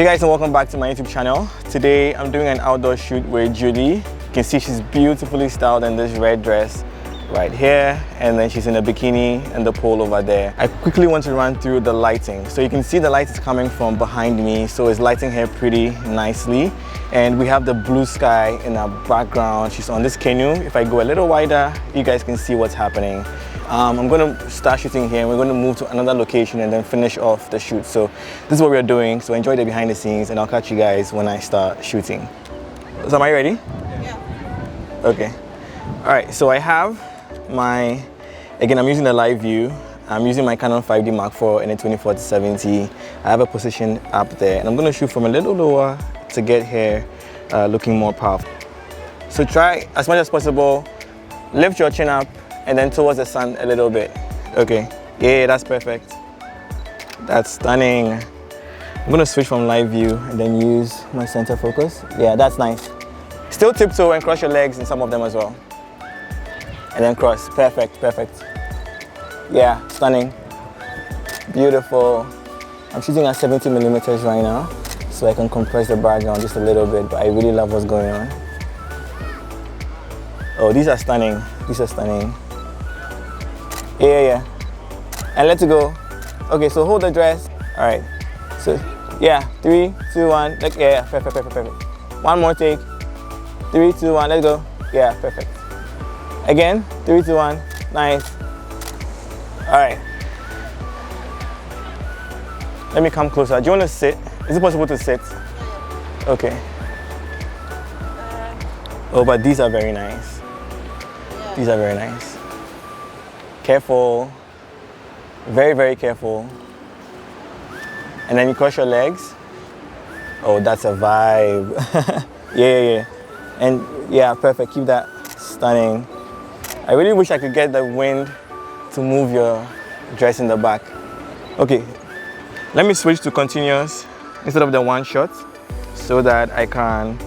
Hey guys, and welcome back to my YouTube channel. Today I'm doing an outdoor shoot with Julie. You can see she's beautifully styled in this red dress right here, and then she's in a bikini and the pole over there. I quickly want to run through the lighting. So you can see the light is coming from behind me, so it's lighting her pretty nicely. And we have the blue sky in our background. She's on this canoe. If I go a little wider, you guys can see what's happening. I'm going to start shooting here, and we're going to move to another location and then finish off the shoot. So this is what we're doing. So enjoy the behind the scenes, and I'll catch you guys when I start shooting. So am I ready? Yeah. Okay. All right, so I have again, I'm using the live view. I'm using my Canon 5D Mark IV in a 24-70. I have a position up there, and I'm going to shoot from a little lower to get here looking more powerful. So try as much as possible, lift your chin up and then towards the sun a little bit. Okay, yeah, that's perfect. That's stunning. I'm going to switch from live view and then use my center focus. Yeah, that's nice. Still tiptoe and cross your legs in some of them as well. And then cross. Perfect, perfect. Yeah, stunning. Beautiful. I'm shooting at 70mm right now, so I can compress the background just a little bit, but I really love what's going on. Oh, these are stunning. These are stunning. Yeah. And let's go. Okay, so hold the dress. All right. So, yeah, 3, 2, 1. Yeah, perfect. One more take. 3, 2, 1. Let's go. Yeah, perfect. Again, 3, 2, 1. Nice. All right. Let me come closer. Do you want to sit? Is it possible to sit? Okay. Oh, but these are very nice. These are very nice. Careful. Very, very careful. And then you cross your legs. Oh, that's a vibe. Yeah. And yeah, perfect. Keep that. Stunning. I really wish I could get the wind to move your dress in the back. Okay, let me switch to continuous instead of the one shot so that I can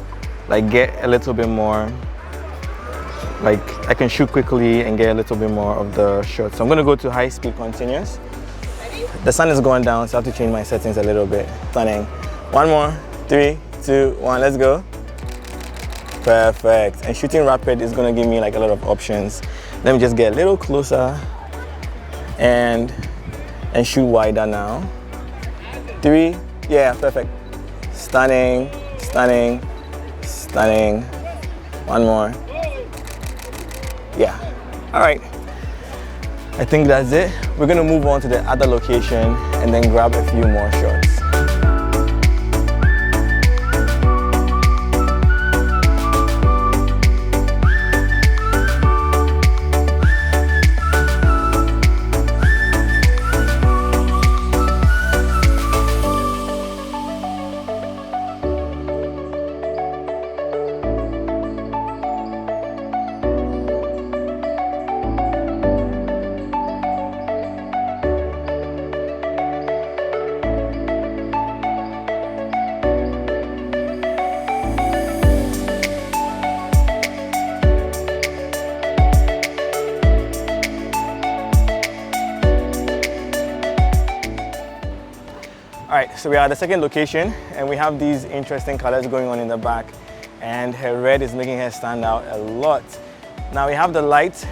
get a little bit more, I can shoot quickly and get a little bit more of the shot. So I'm gonna go to high speed continuous. The sun is going down, so I have to change my settings a little bit. Stunning. One more. 3, 2, 1, let's go. Perfect. And shooting rapid is gonna give me a lot of options. Let me just get a little closer and shoot wider now. 3, yeah, perfect. Stunning. One more. Yeah. All right. I think that's it. We're gonna move on to the other location and then grab a few more shots. All right, so we are at the second location, and we have these interesting colors going on in the back, and her red is making her stand out a lot. Now we have the light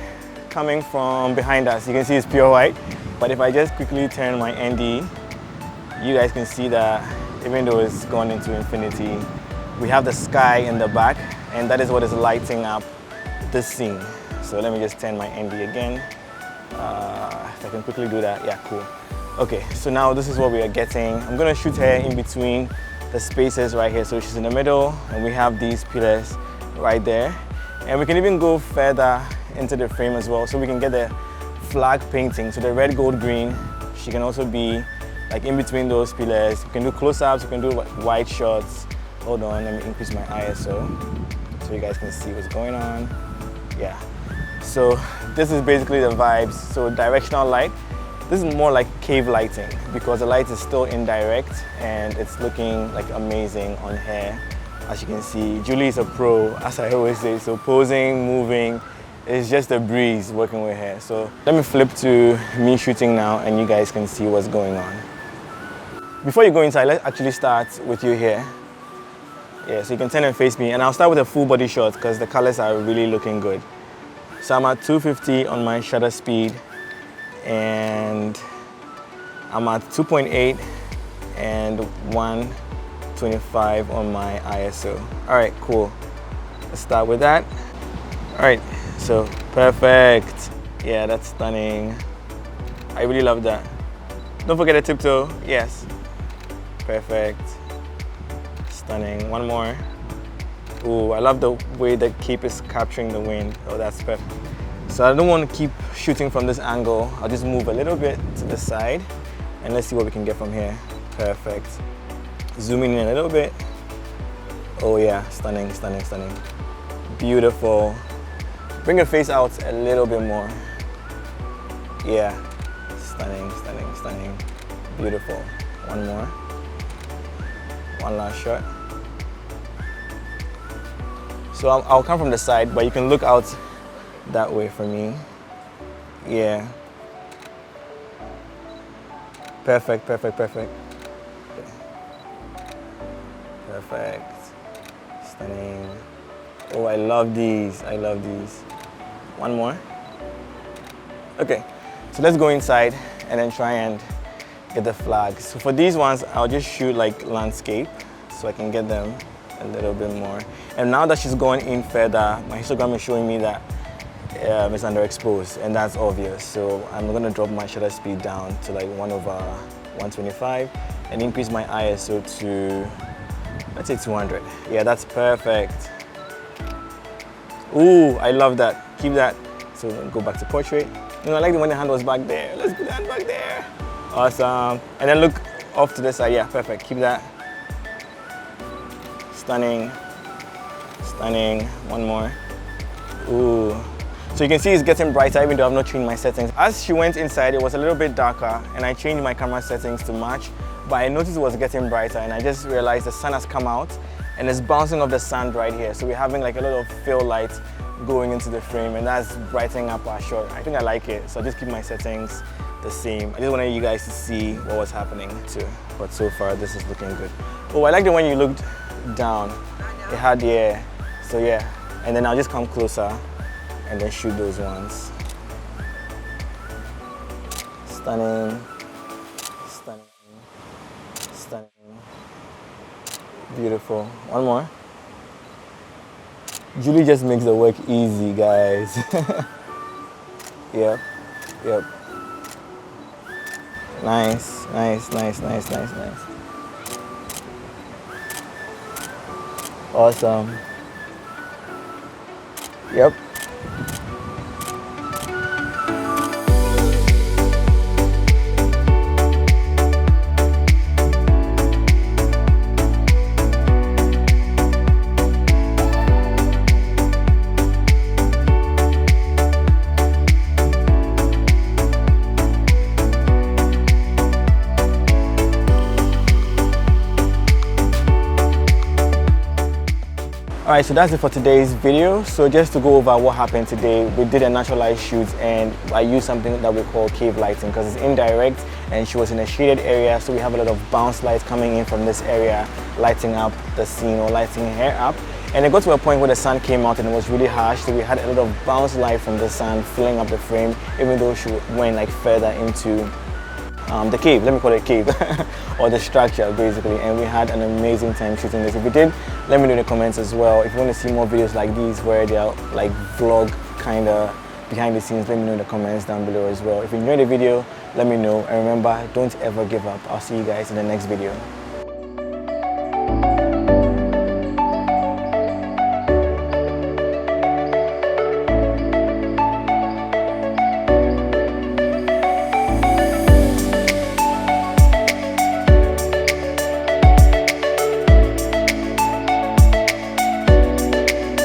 coming from behind us. You can see it's pure white, but if I just quickly turn my ND, you guys can see that even though it's gone into infinity, we have the sky in the back, and that is what is lighting up this scene. So let me just turn my ND again. If I can quickly do that, yeah, cool. Okay, so now this is what we are getting. I'm gonna shoot her in between the spaces right here. So she's in the middle, and we have these pillars right there. And we can even go further into the frame as well, so we can get the flag painting. So the red, gold, green, she can also be in between those pillars. We can do close-ups, we can do wide shots. Hold on, let me increase my ISO so you guys can see what's going on. Yeah, so this is basically the vibes. So directional light. This is more like cave lighting because the light is still indirect and it's looking amazing on her. As you can see, Julie is a pro, as I always say, so posing, moving, it's just a breeze working with her. So let me flip to me shooting now and you guys can see what's going on. Before you go inside, let's actually start with you here. Yeah, so you can turn and face me, and I'll start with a full body shot because the colors are really looking good. So I'm at 250 on my shutter speed, and I'm at 2.8 and 125 on my ISO. All right, cool. Let's start with that. All right, so perfect. Yeah, that's stunning. I really love that. Don't forget to tiptoe. Yes. Perfect. Stunning. One more. Ooh, I love the way the cape is capturing the wind. Oh, that's perfect. So I don't want to keep shooting from this angle. I'll just move a little bit to the side and let's see what we can get from here. Perfect. Zooming in a little bit. Oh yeah, stunning, stunning, stunning. Beautiful. Bring your face out a little bit more. Yeah. Stunning, stunning, stunning. Beautiful. One more. One last shot. So I'll come from the side, but you can look out that way for me. Yeah. Perfect, perfect, perfect. Perfect. Stunning. Oh, I love these. I love these. One more. Okay, so let's go inside and then try and get the flags. So for these ones, I'll just shoot like landscape so I can get them a little bit more. And now that she's going in further, my histogram is showing me that it's underexposed, and that's obvious. So I'm gonna drop my shutter speed down to like 1/125 and increase my ISO to, let's say 200. Yeah, that's perfect. Ooh, I love that. Keep that. So go back to portrait. You know, I like the when the hand was back there. Let's put the hand back there. Awesome. And then look off to the side. Yeah, perfect. Keep that. Stunning. Stunning. One more. Ooh. So you can see it's getting brighter even though I've not changed my settings. As she went inside, it was a little bit darker and I changed my camera settings to match, but I noticed it was getting brighter and I just realized the sun has come out and it's bouncing off the sand right here. So we're having like a lot of fill light going into the frame and that's brightening up our shot. I think I like it, so I just keep my settings the same. I just wanted you guys to see what was happening too. But so far, this is looking good. Oh, I like the one you looked down. It had the air. So yeah, and then I'll just come closer and then shoot those ones. Stunning, stunning, stunning. Beautiful. One more. Julie just makes the work easy, guys. Yep, yep. Nice, nice, nice, nice, nice, nice. Awesome. Yep. Alright, so that's it for today's video. So just to go over what happened today, we did a natural light shoot and I used something that we call cave lighting because it's indirect and she was in a shaded area, so we have a lot of bounce lights coming in from this area, lighting up the scene or lighting her up. And it got to a point where the sun came out and it was really harsh, so we had a lot of bounce light from the sun filling up the frame, even though she went like further into the cave, let me call it cave, or the structure basically, and we had an amazing time shooting this. If you did, let me know in the comments as well. If you want to see more videos like these where they're like vlog kind of behind the scenes, let me know in the comments down below as well. If you enjoyed the video, let me know, and remember, don't ever give up. I'll see you guys in the next video.